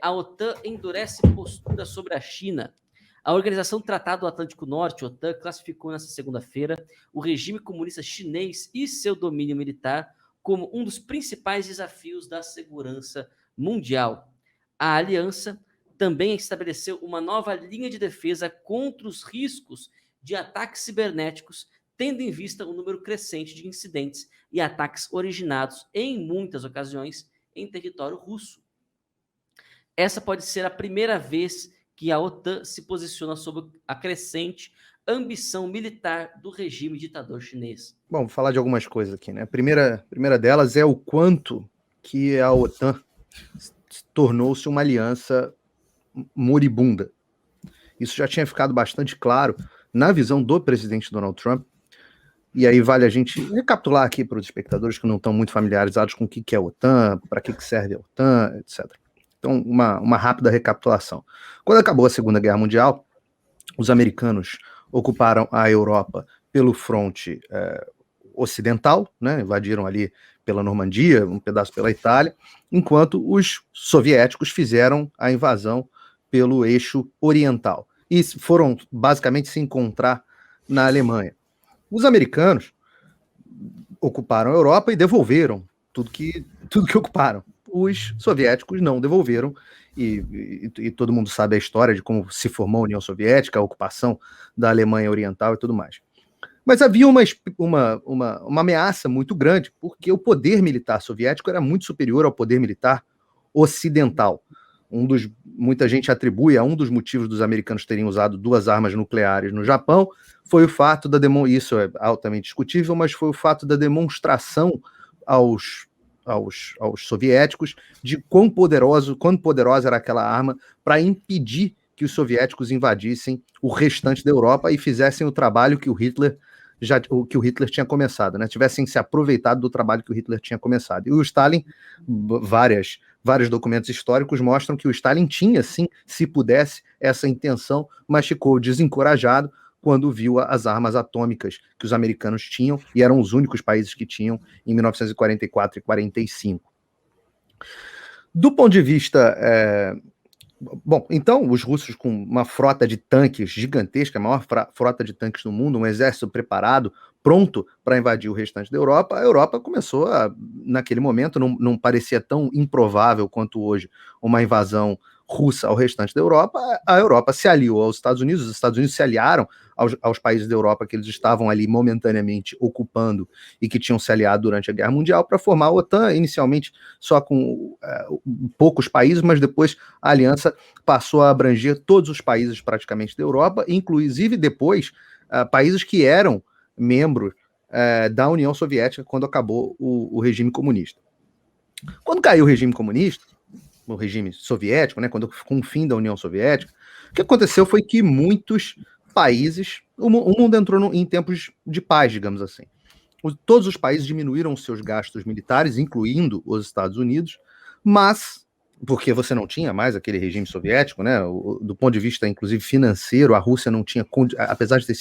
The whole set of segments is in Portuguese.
A OTAN endurece postura sobre a China. A Organização do Tratado do Atlântico Norte, OTAN, classificou nesta segunda-feira o regime comunista chinês e seu domínio militar como um dos principais desafios da segurança mundial. A aliança também estabeleceu uma nova linha de defesa contra os riscos de ataques cibernéticos, tendo em vista o número crescente de incidentes e ataques originados, em muitas ocasiões, em território russo. Essa pode ser a primeira vez que a OTAN se posiciona sobre a crescente ambição militar do regime ditador chinês. Bom, vou falar de algumas coisas aqui, né? A primeira delas é o quanto que a OTAN tornou-se uma aliança moribunda. Isso já tinha ficado bastante claro na visão do presidente Donald Trump. E aí vale a gente recapitular aqui para os espectadores que não estão muito familiarizados com o que é a OTAN, para que serve a OTAN, etc. Então, uma rápida recapitulação. Quando acabou a Segunda Guerra Mundial, os americanos ocuparam a Europa pelo fronte ocidental, né, invadiram ali pela Normandia, um pedaço pela Itália, enquanto os soviéticos fizeram a invasão pelo eixo oriental. E foram basicamente se encontrar na Alemanha. Os americanos ocuparam a Europa e devolveram tudo que ocuparam. Os soviéticos não devolveram, e todo mundo sabe a história de como se formou a União Soviética, a ocupação da Alemanha Oriental e tudo mais. Mas havia uma ameaça muito grande, porque o poder militar soviético era muito superior ao poder militar ocidental. Muita gente atribui a um dos motivos dos americanos terem usado 2 armas nucleares no Japão, foi o fato isso é altamente discutível, mas foi o fato da demonstração aos soviéticos de quão poderosa era aquela arma para impedir que os soviéticos invadissem o restante da Europa e fizessem o trabalho que o Hitler tinha começado, né? Tivessem se aproveitado do trabalho que o Hitler tinha começado. E o Stalin, vários documentos históricos mostram que o Stalin tinha, sim, se pudesse, essa intenção, mas ficou desencorajado quando viu as armas atômicas que os americanos tinham, e eram os únicos países que tinham em 1944 e 1945. Do ponto de vista... Bom, então, os russos, com uma frota de tanques gigantesca, a maior frota de tanques do mundo, um exército preparado, pronto para invadir o restante da Europa, a Europa começou naquele momento, não parecia tão improvável quanto hoje uma invasão russa ao restante da Europa, a Europa se aliou aos Estados Unidos, os Estados Unidos se aliaram aos países da Europa que eles estavam ali momentaneamente ocupando e que tinham se aliado durante a Guerra Mundial para formar a OTAN, inicialmente só com poucos países, mas depois a aliança passou a abranger todos os países praticamente da Europa, inclusive depois países que eram membros da União Soviética quando acabou o regime comunista. Quando caiu o regime comunista, o regime soviético, né, com o fim da União Soviética, o que aconteceu foi que muitos países, o mundo entrou em tempos de paz, digamos assim. Todos os países diminuíram seus gastos militares, incluindo os Estados Unidos, mas, porque você não tinha mais aquele regime soviético, né, do ponto de vista, inclusive, financeiro, a Rússia não tinha, apesar de ter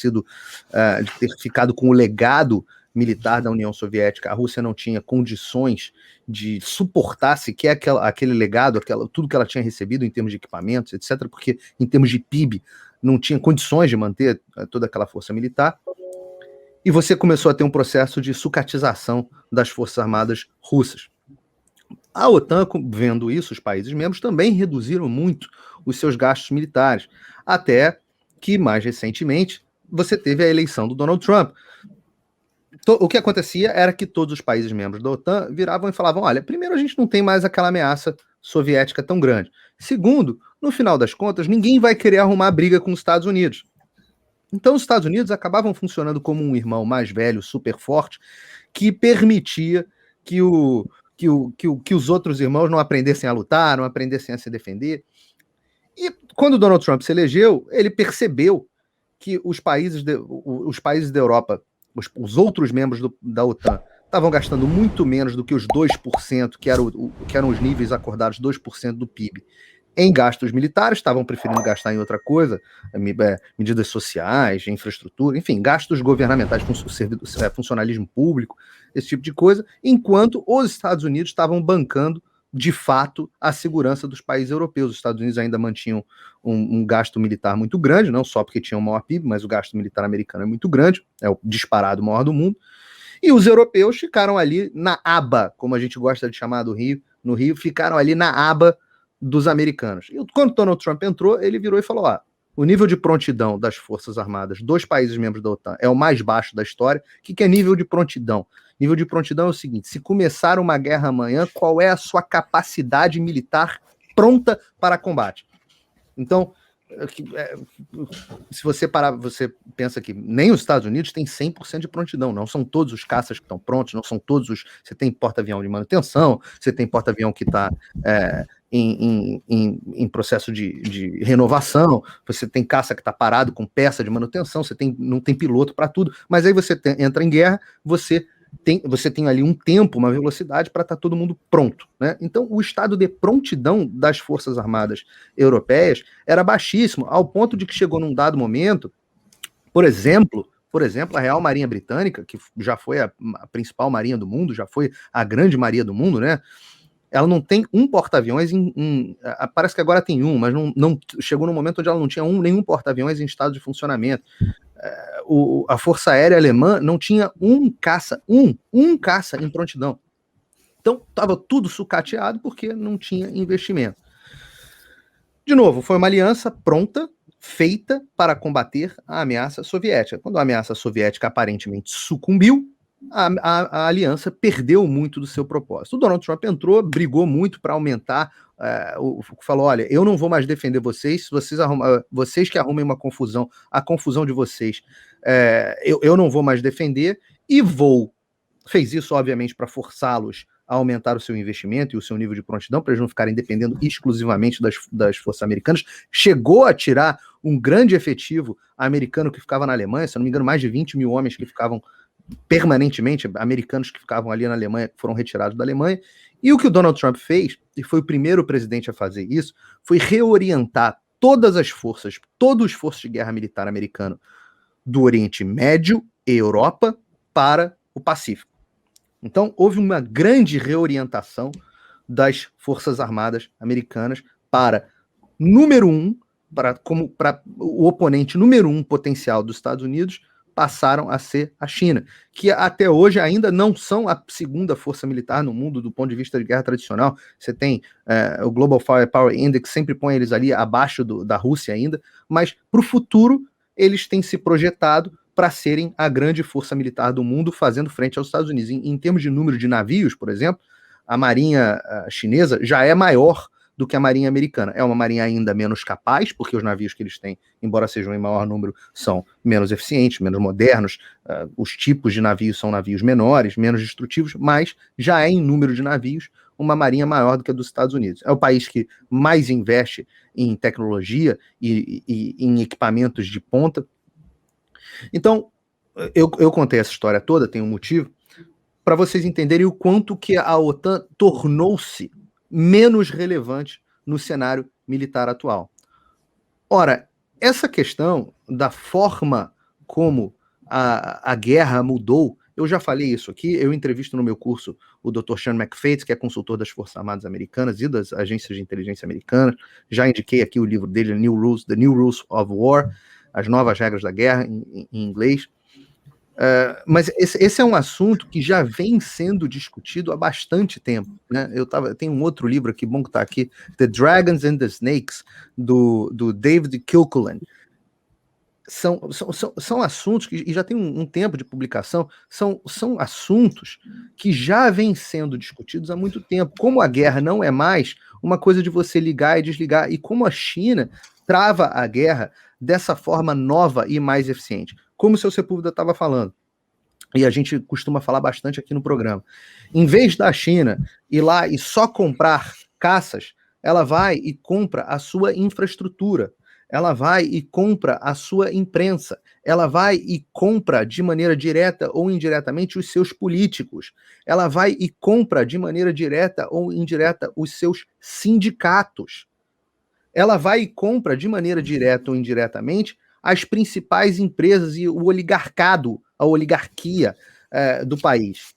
ficado com o legado militar da União Soviética, a Rússia não tinha condições de suportar sequer aquele legado, tudo que ela tinha recebido em termos de equipamentos, etc., porque em termos de PIB não tinha condições de manter toda aquela força militar, e você começou a ter um processo de sucatização das forças armadas russas. A OTAN, vendo isso, os países membros também reduziram muito os seus gastos militares, até que, mais recentemente, você teve a eleição do Donald Trump. O que acontecia era que todos os países membros da OTAN viravam e falavam, olha, primeiro a gente não tem mais aquela ameaça soviética tão grande. Segundo, no final das contas, ninguém vai querer arrumar briga com os Estados Unidos. Então os Estados Unidos acabavam funcionando como um irmão mais velho, super forte, que permitia que os outros irmãos não aprendessem a lutar, não aprendessem a se defender. E quando o Donald Trump se elegeu, ele percebeu que os países da Europa, os outros membros da OTAN, estavam gastando muito menos do que os 2%, que eram os níveis acordados, 2% do PIB, em gastos militares, estavam preferindo gastar em outra coisa, medidas sociais, infraestrutura, enfim, gastos governamentais, funcionalismo público, esse tipo de coisa, enquanto os Estados Unidos estavam bancando de fato, a segurança dos países europeus. Os Estados Unidos ainda mantinham um gasto militar muito grande, não só porque tinham o maior PIB, mas o gasto militar americano é muito grande, é o disparado maior do mundo. E os europeus ficaram ali na aba, como a gente gosta de chamar no Rio, ficaram ali na aba dos americanos. E quando Donald Trump entrou, ele virou e falou, o nível de prontidão das Forças Armadas dos países membros da OTAN é o mais baixo da história. O que é nível de prontidão? Nível de prontidão é o seguinte, se começar uma guerra amanhã, qual é a sua capacidade militar pronta para combate? Então, se você parar, você pensa que nem os Estados Unidos têm 100% de prontidão, não são todos os caças que estão prontos, não são todos os... Você tem porta-avião de manutenção, você tem porta-avião que está em processo de renovação, você tem caça que está parado com peça de manutenção, não tem piloto para tudo, mas aí você entra em guerra, você tem ali um tempo, uma velocidade para estar todo mundo pronto, né? Então, o estado de prontidão das Forças Armadas europeias era baixíssimo, ao ponto de que chegou num dado momento, por exemplo, a Real Marinha Britânica, que já foi a principal marinha do mundo, já foi a grande marinha do mundo, né? Ela não tem um porta-aviões parece que agora tem um, mas não chegou num momento onde ela não tinha nenhum porta-aviões em estado de funcionamento. A Força Aérea Alemã não tinha um caça em prontidão. Então, estava tudo sucateado porque não tinha investimento. De novo, foi uma aliança pronta, feita para combater a ameaça soviética. Quando a ameaça soviética aparentemente sucumbiu, a aliança perdeu muito do seu propósito. O Donald Trump entrou, brigou muito para aumentar, falou, olha, eu não vou mais defender vocês, vocês que arrumem uma confusão, a confusão de vocês, eu não vou mais defender, e fez isso, obviamente, para forçá-los a aumentar o seu investimento e o seu nível de prontidão, para eles não ficarem dependendo exclusivamente das forças americanas. Chegou a tirar um grande efetivo americano que ficava na Alemanha, se não me engano, mais de 20 mil homens que ficavam permanentemente, americanos que ficavam ali na Alemanha, foram retirados da Alemanha. E o que o Donald Trump fez, e foi o primeiro presidente a fazer isso, foi reorientar todas as forças, todo o esforço de guerra militar americano do Oriente Médio e Europa para o Pacífico. Então, houve uma grande reorientação das Forças Armadas americanas para, número um, para o oponente número um potencial dos Estados Unidos, passaram a ser a China, que até hoje ainda não são a segunda força militar no mundo do ponto de vista de guerra tradicional. Você tem o Global Firepower Index, sempre põe eles ali abaixo da Rússia ainda, mas para o futuro eles têm se projetado para serem a grande força militar do mundo, fazendo frente aos Estados Unidos. Em termos de número de navios, por exemplo, a marinha chinesa já é maior do que a marinha americana. É uma marinha ainda menos capaz, porque os navios que eles têm, embora sejam em maior número, são menos eficientes, menos modernos, os tipos de navios são navios menores, menos destrutivos, mas já é em número de navios uma marinha maior do que a dos Estados Unidos. É o país que mais investe em tecnologia e em equipamentos de ponta. Então, eu contei essa história toda, tem um motivo, para vocês entenderem o quanto que a OTAN tornou-se menos relevante no cenário militar atual. Ora, essa questão da forma como a guerra mudou, eu já falei isso aqui, eu entrevisto no meu curso o Dr. Sean McFates, que é consultor das Forças Armadas Americanas e das agências de inteligência americanas, já indiquei aqui o livro dele, The New Rules of War, As Novas Regras da Guerra, em inglês. Mas esse é um assunto que já vem sendo discutido há bastante tempo, né? Tem um outro livro aqui, bom que está aqui, The Dragons and the Snakes, do David Kilcullen. São assuntos que já tem um tempo de publicação, são assuntos que já vêm sendo discutidos há muito tempo. Como a guerra não é mais uma coisa de você ligar e desligar, e como a China trava a guerra dessa forma nova e mais eficiente. Como o seu Sepúlveda estava falando, e a gente costuma falar bastante aqui no programa, em vez da China ir lá e só comprar caças, ela vai e compra a sua infraestrutura, ela vai e compra a sua imprensa, ela vai e compra de maneira direta ou indiretamente os seus políticos, ela vai e compra de maneira direta ou indireta os seus sindicatos, ela vai e compra de maneira direta ou indiretamente as principais empresas e o oligarcado, a oligarquia do país.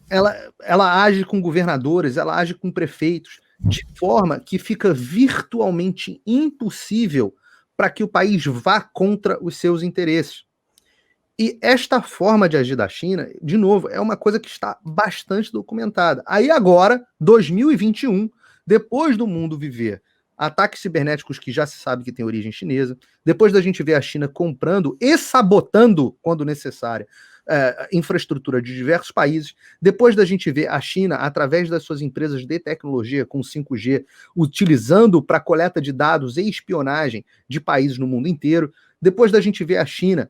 ela age com governadores, ela age com prefeitos, de forma que fica virtualmente impossível para que o país vá contra os seus interesses. E esta forma de agir da China, de novo, é uma coisa que está bastante documentada. Aí agora, 2021, depois do mundo viver ataques cibernéticos que já se sabe que tem origem chinesa, depois da gente ver a China comprando e sabotando, quando necessário, infraestrutura de diversos países, depois da gente ver a China, através das suas empresas de tecnologia com 5G, utilizando para coleta de dados e espionagem de países no mundo inteiro, depois da gente ver a China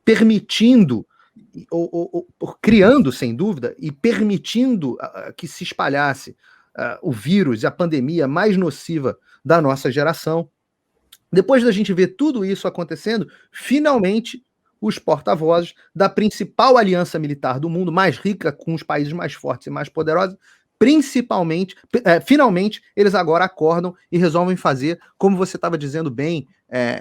permitindo, ou criando, sem dúvida, e permitindo que se espalhasse o vírus e a pandemia mais nociva da nossa geração. Depois da gente ver tudo isso acontecendo, finalmente os porta-vozes da principal aliança militar do mundo, mais rica, com os países mais fortes e mais poderosos, finalmente, eles agora acordam e resolvem fazer, como você estava dizendo bem,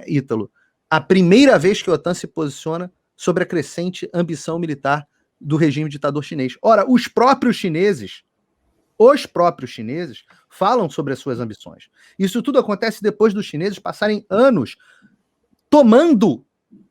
Ítalo, a primeira vez que a OTAN se posiciona sobre a crescente ambição militar do regime ditador chinês. Ora, os próprios chineses falam sobre as suas ambições. Isso tudo acontece depois dos chineses passarem anos tomando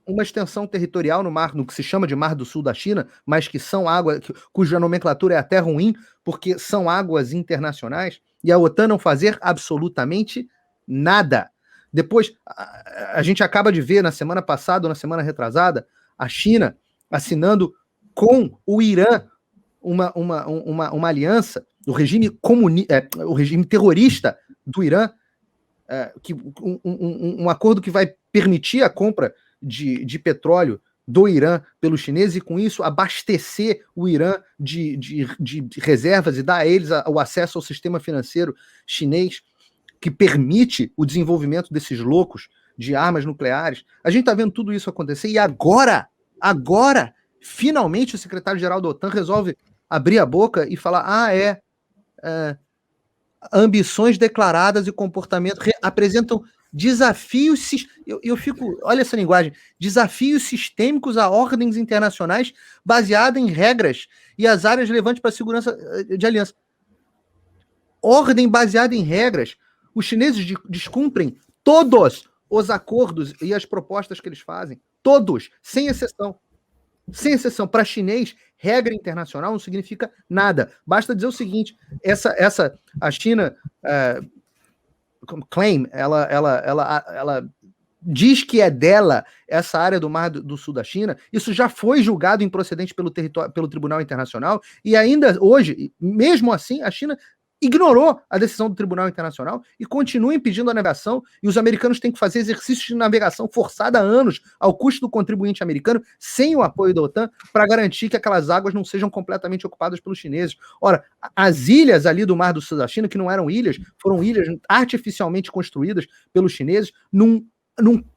uma extensão territorial no que se chama de Mar do Sul da China, mas que são águas, cuja nomenclatura é até ruim, porque são águas internacionais, e a OTAN não fazer absolutamente nada. Depois, a gente acaba de ver na semana passada ou na semana retrasada, a China assinando com o Irã uma aliança, o regime terrorista do Irã, um acordo que vai permitir a compra de petróleo do Irã pelos chineses e, com isso, abastecer o Irã de reservas e dar a eles o acesso ao sistema financeiro chinês, que permite o desenvolvimento desses loucos de armas nucleares. A gente está vendo tudo isso acontecer e agora, finalmente o secretário-geral da OTAN resolve abrir a boca e falar, ambições declaradas e comportamento apresentam desafios, olha essa linguagem, desafios sistêmicos a ordens internacionais baseadas em regras e as áreas relevantes para a segurança de aliança. Ordem baseada em regras. Os chineses descumprem todos os acordos e as propostas que eles fazem. Todos, sem exceção. Sem exceção. Para chinês, regra internacional não significa nada. Basta dizer o seguinte, a China claim, ela diz que é dela essa área do Mar do Sul da China. Isso já foi julgado improcedente pelo Tribunal Internacional e ainda hoje, mesmo assim, a China ignorou a decisão do Tribunal Internacional e continua impedindo a navegação, e os americanos têm que fazer exercícios de navegação forçada há anos, ao custo do contribuinte americano, sem o apoio da OTAN, para garantir que aquelas águas não sejam completamente ocupadas pelos chineses. Ora, as ilhas ali do Mar do Sul da China, que não eram ilhas, foram ilhas artificialmente construídas pelos chineses, num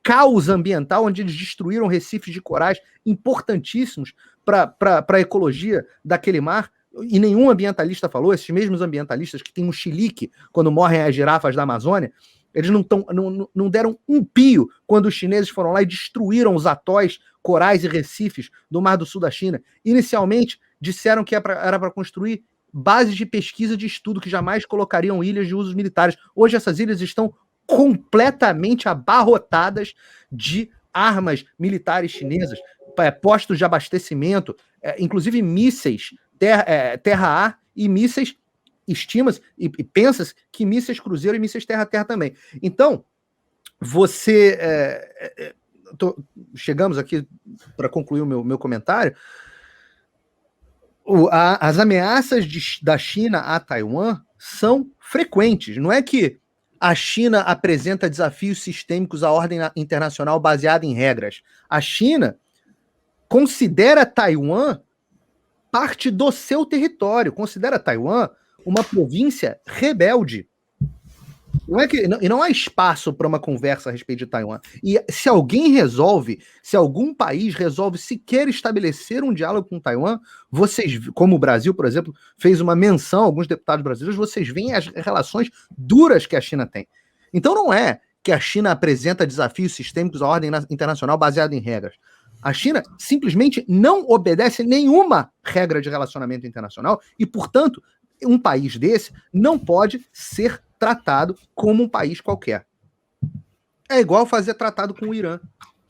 caos ambiental, onde eles destruíram recifes de corais importantíssimos para a ecologia daquele mar. E nenhum ambientalista falou, esses mesmos ambientalistas que têm um chilique quando morrem as girafas da Amazônia, eles não deram um pio quando os chineses foram lá e destruíram os atóis, corais e recifes do Mar do Sul da China. Inicialmente, disseram que era para construir bases de pesquisa e de estudo que jamais colocariam ilhas de usos militares. Hoje essas ilhas estão completamente abarrotadas de armas militares chinesas, postos de abastecimento, inclusive mísseis terra-ar e mísseis, estima-se e pensa-se que mísseis cruzeiro e mísseis terra-terra também. Então, chegamos aqui para concluir o meu comentário. As ameaças da China a Taiwan são frequentes. Não é que a China apresenta desafios sistêmicos à ordem internacional baseada em regras. A China considera Taiwan parte do seu território, considera Taiwan uma província rebelde. Não há espaço para uma conversa a respeito de Taiwan. E se algum país resolve sequer estabelecer um diálogo com Taiwan, vocês, como o Brasil, por exemplo, fez uma menção, alguns deputados brasileiros, vocês veem as relações duras que a China tem. Então não é que a China apresenta desafios sistêmicos à ordem internacional baseada em regras. A China simplesmente não obedece nenhuma regra de relacionamento internacional e, portanto, um país desse não pode ser tratado como um país qualquer. É igual fazer tratado com o Irã.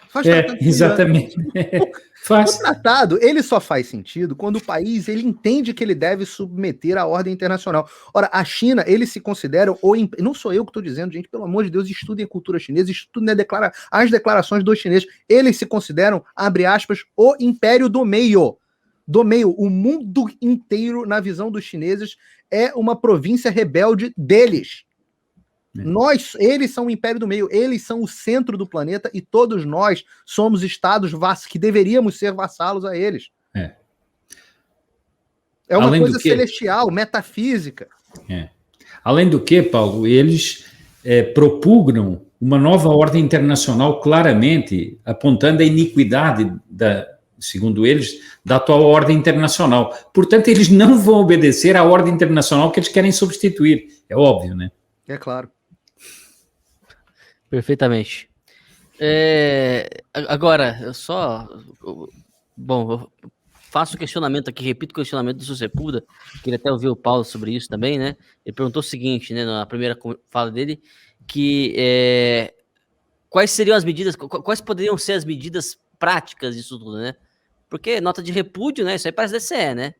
Faz tratado com exatamente. o Irã. O tratado, ele só faz sentido quando o país ele entende que ele deve submeter à ordem internacional. Ora, a China, eles se consideram, não sou eu que estou dizendo, gente, pelo amor de Deus, estudem a cultura chinesa, estudem as declarações dos chineses. Eles se consideram, abre aspas, o império do meio. Do meio, o mundo inteiro, na visão dos chineses, é uma província rebelde deles. Eles são o império do meio, eles são o centro do planeta e todos nós somos estados que deveríamos ser vassalos a eles. É uma coisa celestial, metafísica. Além do que, Paulo, eles propugnam uma nova ordem internacional claramente apontando a iniquidade, segundo eles, da atual ordem internacional. Portanto, eles não vão obedecer à ordem internacional que eles querem substituir. É óbvio, né? É claro. Perfeitamente. Agora, eu faço o questionamento aqui, repito o questionamento do Sepúlveda, queria até ouvir o Paulo sobre isso também, né? Ele perguntou o seguinte, né, na primeira fala dele, que quais seriam as medidas, quais poderiam ser as medidas práticas disso tudo, né? Porque nota de repúdio, né? Isso aí parece DCE, né?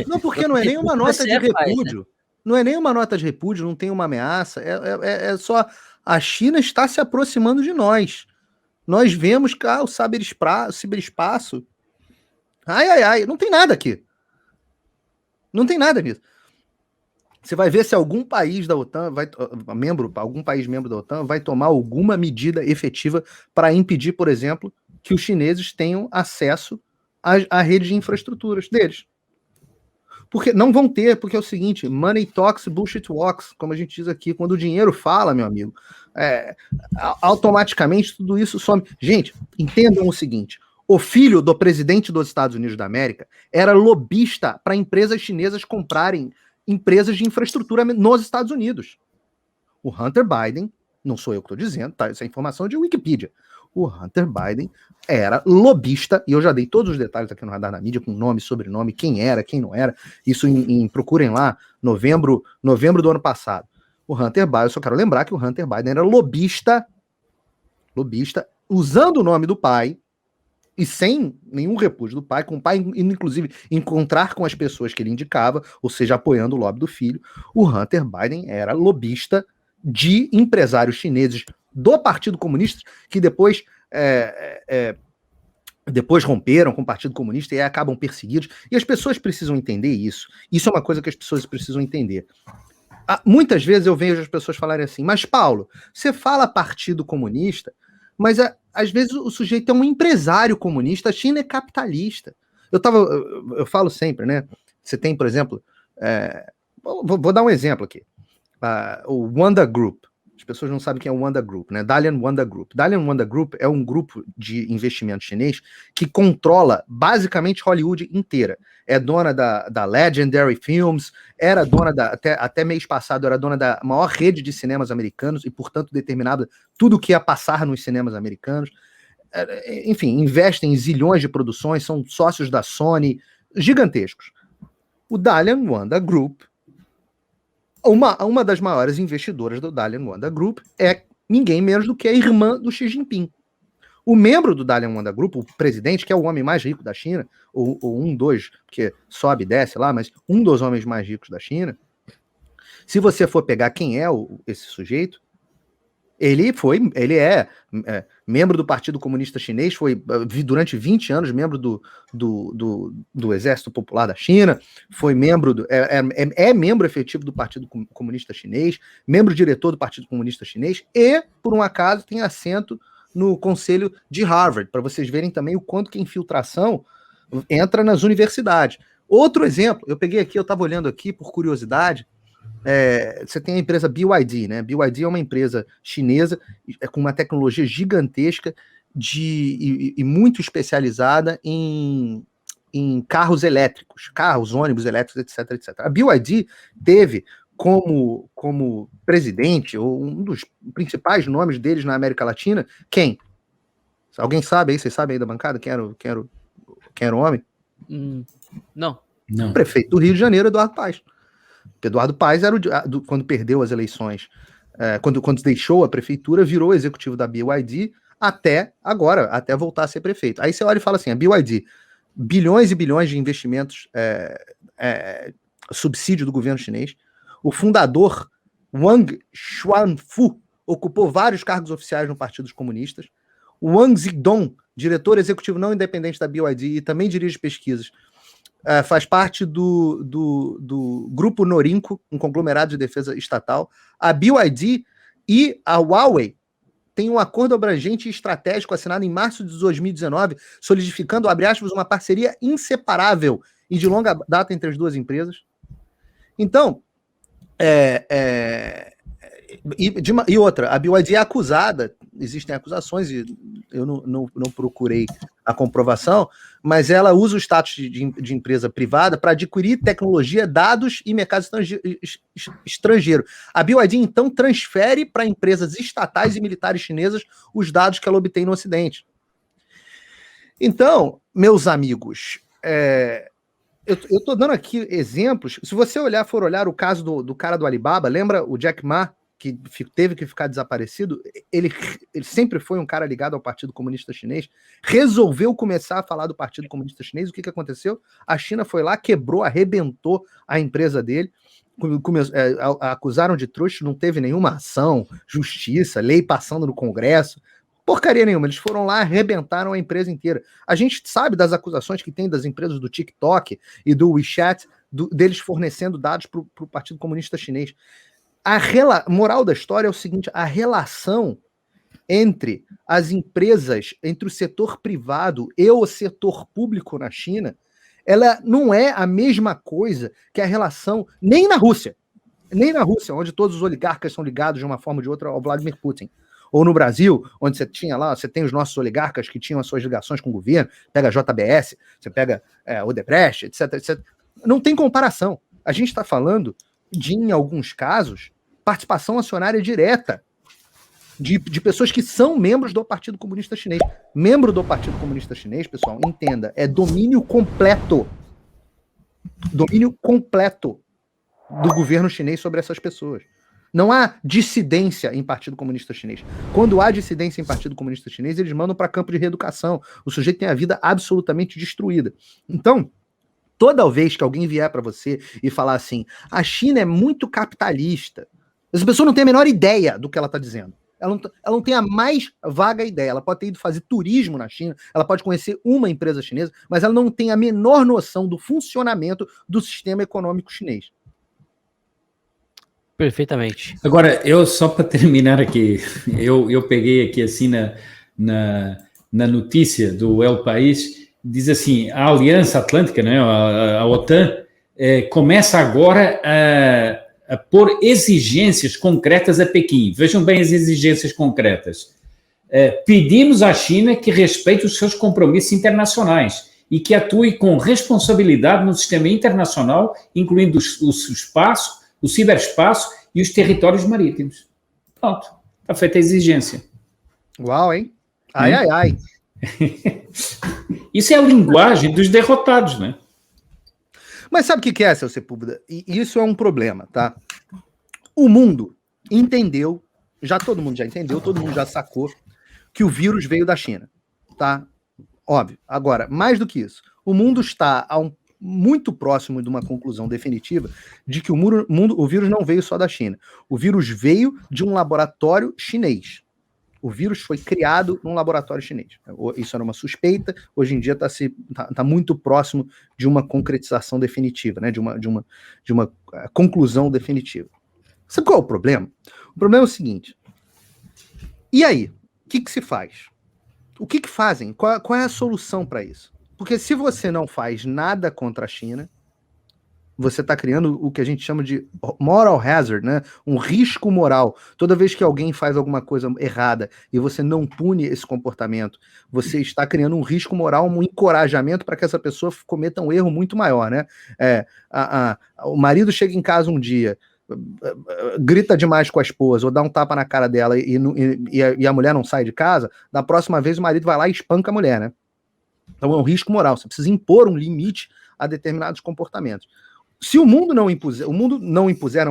Não, porque não é nem uma nota de repúdio. Né? Não é nem uma nota de repúdio, não tem uma ameaça, é só a China está se aproximando de nós. Nós vemos que o ciberespaço. Ai, não tem nada aqui. Não tem nada nisso. Você vai ver se algum país da OTAN, algum país membro da OTAN vai tomar alguma medida efetiva para impedir, por exemplo, que os chineses tenham acesso à rede de infraestruturas deles. Porque não vão ter, porque é o seguinte, money talks, bullshit walks, como a gente diz aqui, quando o dinheiro fala, meu amigo, automaticamente tudo isso some. Gente, entendam o seguinte, o filho do presidente dos Estados Unidos da América era lobista para empresas chinesas comprarem empresas de infraestrutura nos Estados Unidos. O Hunter Biden, não sou eu que estou dizendo, tá? Essa é informação de Wikipedia. O Hunter Biden era lobista, e eu já dei todos os detalhes aqui no Radar da Mídia, com nome, sobrenome, quem era, quem não era, isso procurem lá, novembro do ano passado. O Hunter Biden, eu só quero lembrar que o Hunter Biden era lobista, usando o nome do pai, e sem nenhum repúdio do pai, com o pai, inclusive, encontrar com as pessoas que ele indicava, ou seja, apoiando o lobby do filho. O Hunter Biden era lobista de empresários chineses do Partido Comunista, que depois romperam com o Partido Comunista e acabam perseguidos. E as pessoas precisam entender isso. Isso é uma coisa que as pessoas precisam entender. Muitas vezes eu vejo as pessoas falarem assim, mas Paulo, você fala Partido Comunista, mas às vezes o sujeito é um empresário comunista, a China é capitalista. Eu falo sempre, né? Você tem, por exemplo, vou dar um exemplo aqui. O Wanda Group. As pessoas não sabem quem é o Wanda Group, né? Dalian Wanda Group. Dalian Wanda Group é um grupo de investimento chinês que controla basicamente Hollywood inteira. É dona da Legendary Films, era dona até mês passado, era dona da maior rede de cinemas americanos e, portanto, determinava tudo o que ia passar nos cinemas americanos. Enfim, investem em zilhões de produções, são sócios da Sony, gigantescos. O Dalian Wanda Group, uma das maiores investidoras do Dalian Wanda Group é ninguém menos do que a irmã do Xi Jinping. O membro do Dalian Wanda Group, o presidente, que é o homem mais rico da China, ou porque sobe e desce lá, mas um dos homens mais ricos da China, se você for pegar quem é esse sujeito, ele é membro do Partido Comunista Chinês, foi durante 20 anos membro do Exército Popular da China, foi membro membro efetivo do Partido Comunista Chinês, membro diretor do Partido Comunista Chinês e, por um acaso, tem assento no Conselho de Harvard, para vocês verem também o quanto que a infiltração entra nas universidades. Outro exemplo, eu estava olhando aqui por curiosidade, você tem a empresa BYD, né? BYD é uma empresa chinesa com uma tecnologia gigantesca e muito especializada em carros elétricos, ônibus elétricos, etc. A BYD teve como presidente, ou um dos principais nomes deles na América Latina, quem? Alguém sabe aí? Vocês sabem aí da bancada quem era o homem? Não. O prefeito do Rio de Janeiro, Eduardo Paes. Eduardo Paes era quando perdeu as eleições, quando deixou a prefeitura, virou executivo da BYD até agora, até voltar a ser prefeito. Aí você olha e fala assim, a BYD, bilhões e bilhões de investimentos, subsídio do governo chinês. O fundador, Wang Xuanfu, ocupou vários cargos oficiais no Partido dos Comunistas. O Wang Zidong, diretor executivo não independente da BYD e também dirige pesquisas, faz parte do Grupo Norinco, um conglomerado de defesa estatal. A BYD e a Huawei têm um acordo abrangente e estratégico assinado em março de 2019, solidificando, abre aspas, uma parceria inseparável e de longa data entre as duas empresas. Então, e outra, a BYD é acusada, existem acusações, e eu não procurei a comprovação, mas ela usa o status de empresa privada para adquirir tecnologia, dados e mercado estrangeiro. A BYD, então, transfere para empresas estatais e militares chinesas os dados que ela obtém no Ocidente. Então, meus amigos, eu estou dando aqui exemplos. Se você for olhar o caso do cara do Alibaba, lembra o Jack Ma, que teve que ficar desaparecido? Ele sempre foi um cara ligado ao Partido Comunista Chinês, resolveu começar a falar do Partido Comunista Chinês. O que aconteceu? A China foi lá, quebrou, arrebentou a empresa dele, acusaram de trouxa, não teve nenhuma ação, justiça, lei passando no Congresso, porcaria nenhuma. Eles foram lá, arrebentaram a empresa inteira. A gente sabe das acusações que tem das empresas do TikTok e do WeChat, deles fornecendo dados para o Partido Comunista Chinês. A moral da história é o seguinte: a relação entre as empresas, entre o setor privado e o setor público na China, ela não é a mesma coisa que a relação nem na Rússia, onde todos os oligarcas são ligados de uma forma ou de outra ao Vladimir Putin. Ou no Brasil, onde você tem os nossos oligarcas que tinham as suas ligações com o governo, pega a JBS, você pega Odebrecht, etc, etc. Não tem comparação. A gente está falando de, em alguns casos, participação acionária direta de pessoas que são membros do Partido Comunista Chinês. Membro do Partido Comunista Chinês, pessoal, entenda, é domínio completo do governo chinês sobre essas pessoas. Não há dissidência em Partido Comunista Chinês. Quando há dissidência em Partido Comunista Chinês, eles mandam para campo de reeducação. O sujeito tem a vida absolutamente destruída. Então, toda vez que alguém vier para você e falar assim, a China é muito capitalista, essa pessoa não tem a menor ideia do que ela está dizendo. Ela não tem a mais vaga ideia. Ela pode ter ido fazer turismo na China, ela pode conhecer uma empresa chinesa, mas ela não tem a menor noção do funcionamento do sistema econômico chinês. Perfeitamente. Agora, só para terminar aqui, eu peguei aqui assim na notícia do El País, diz assim, a Aliança Atlântica, né, a OTAN, começa agora a pôr exigências concretas a Pequim. Vejam bem as exigências concretas. Pedimos à China que respeite os seus compromissos internacionais e que atue com responsabilidade no sistema internacional, incluindo o espaço, o ciberespaço e os territórios marítimos. Pronto, está feita a exigência. Uau, hein? Ai. Isso é a linguagem dos derrotados, né? Mas sabe o que é, seu Sepúlveda? E isso é um problema, tá? O mundo entendeu, todo mundo já entendeu, todo mundo já sacou que o vírus veio da China, tá? Óbvio. Agora, mais do que isso, o mundo está muito próximo de uma conclusão definitiva de que o vírus não veio só da China. O vírus veio de um laboratório chinês. O vírus foi criado num laboratório chinês. Isso era uma suspeita, hoje em dia está muito próximo de uma concretização definitiva, né? de uma conclusão definitiva. Sabe qual é o problema? O problema é o seguinte. E aí? O que se faz? O que fazem? Qual é a solução para isso? Porque se você não faz nada contra a China, você está criando o que a gente chama de moral hazard, né? Um risco moral. Toda vez que alguém faz alguma coisa errada e você não pune esse comportamento, você está criando um risco moral, um encorajamento para que essa pessoa cometa um erro muito maior, né? O marido chega em casa um dia, grita demais com a esposa ou dá um tapa na cara dela e a mulher não sai de casa, da próxima vez o marido vai lá e espanca a mulher, né? Então é um risco moral, você precisa impor um limite a determinados comportamentos. Se o mundo não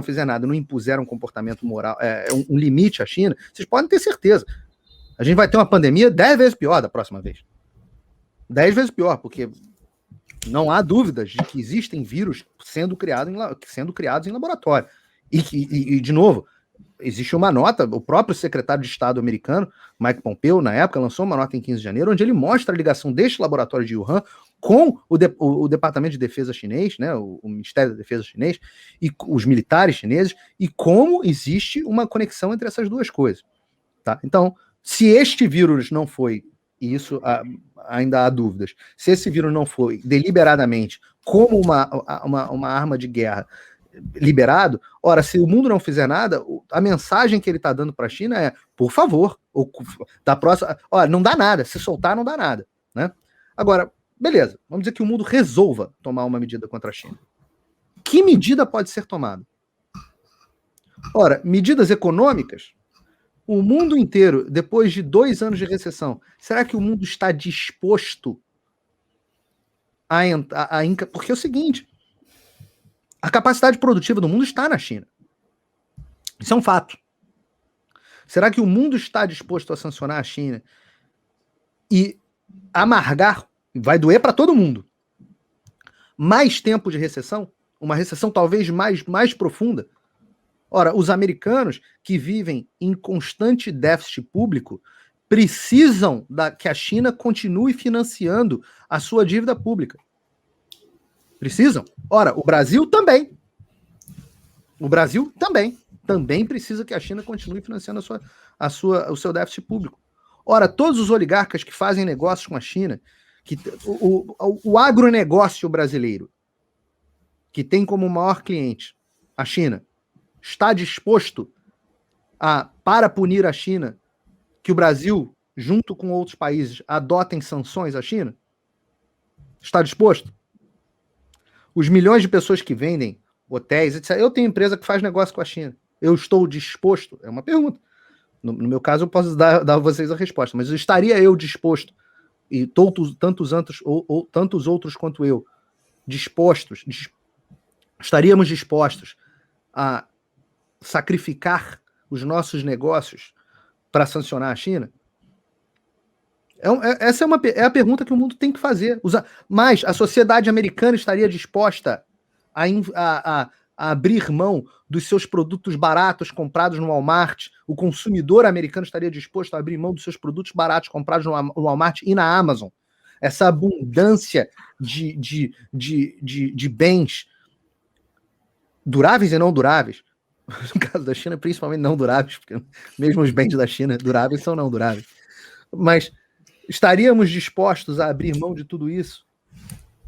fizer nada, não impuser um comportamento moral, um limite à China, vocês podem ter certeza. A gente vai ter uma pandemia 10 vezes pior da próxima vez. 10 vezes pior, porque não há dúvidas de que existem vírus sendo criados em laboratório. E, de novo, existe uma nota, o próprio secretário de Estado americano, Mike Pompeo, na época, lançou uma nota em 15 de janeiro, onde ele mostra a ligação deste laboratório de Wuhan com o Departamento de Defesa chinês, né, o Ministério da Defesa chinês, e os militares chineses, e como existe uma conexão entre essas duas coisas. Tá? Então, se este vírus não foi, e isso ainda há dúvidas, se esse vírus não foi deliberadamente como uma arma de guerra liberado, ora, se o mundo não fizer nada, a mensagem que ele está dando para a China é, por favor, da próxima, olha, não dá nada, se soltar não dá nada, né? Agora, beleza, vamos dizer que o mundo resolva tomar uma medida contra a China. Que medida pode ser tomada? Ora, medidas econômicas, o mundo inteiro, depois de 2 anos de recessão, será que o mundo está disposto a porque é o seguinte, a capacidade produtiva do mundo está na China. Isso é um fato. Será que o mundo está disposto a sancionar a China e amargar, vai doer para todo mundo, mais tempo de recessão? Uma recessão talvez mais profunda? Ora, os americanos que vivem em constante déficit público precisam que a China continue financiando a sua dívida pública. Precisam. Ora, o Brasil também. O Brasil também precisa que a China continue financiando o seu déficit público. Ora, todos os oligarcas que fazem negócios com a China, o agronegócio brasileiro, que tem como maior cliente a China, está disposto para punir a China, que o Brasil, junto com outros países, adotem sanções à China? Está disposto? Os milhões de pessoas que vendem hotéis, etc. Eu tenho empresa que faz negócio com a China. Eu estou disposto? É uma pergunta. No meu caso, eu posso dar a vocês a resposta. Mas estaria eu disposto, e tantos outros quanto eu, estaríamos dispostos a sacrificar os nossos negócios para sancionar a China? Essa é a pergunta que o mundo tem que fazer. Mas a sociedade americana estaria disposta a abrir mão dos seus produtos baratos comprados no Walmart? O consumidor americano estaria disposto a abrir mão dos seus produtos baratos comprados no Walmart e na Amazon? Essa abundância de bens duráveis e não duráveis. No caso da China, principalmente não duráveis, porque mesmo os bens da China duráveis são não duráveis. Mas estaríamos dispostos a abrir mão de tudo isso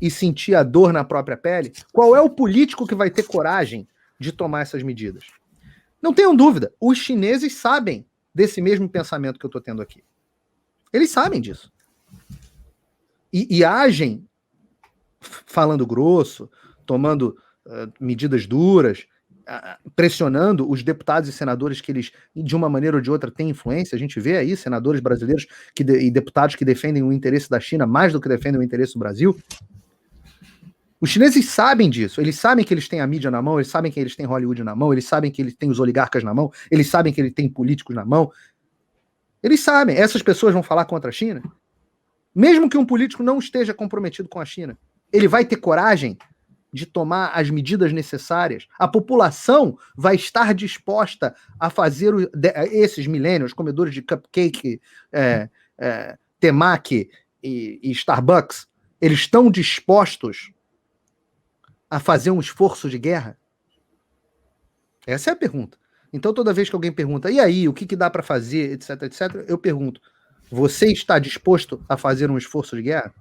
e sentir a dor na própria pele? Qual é o político que vai ter coragem de tomar essas medidas? Não tenham dúvida, os chineses sabem desse mesmo pensamento que eu estou tendo aqui. Eles sabem disso. E agem falando grosso, tomando medidas duras, pressionando os deputados e senadores que eles, de uma maneira ou de outra, têm influência. A gente vê aí senadores brasileiros e deputados que defendem o interesse da China mais do que defendem o interesse do Brasil. Os chineses sabem disso. Eles sabem que eles têm a mídia na mão, eles sabem que eles têm Hollywood na mão, eles sabem que eles têm os oligarcas na mão, eles sabem que eles têm políticos na mão. Eles sabem. Essas pessoas vão falar contra a China? Mesmo que um político não esteja comprometido com a China, ele vai ter coragem de tomar as medidas necessárias? A população vai estar disposta a fazer esses millennials, comedores de cupcake, temaki e Starbucks, eles estão dispostos a fazer um esforço de guerra? Essa é a pergunta. Então, toda vez que alguém pergunta, e aí, o que dá para fazer, etc, etc, eu pergunto, você está disposto a fazer um esforço de guerra?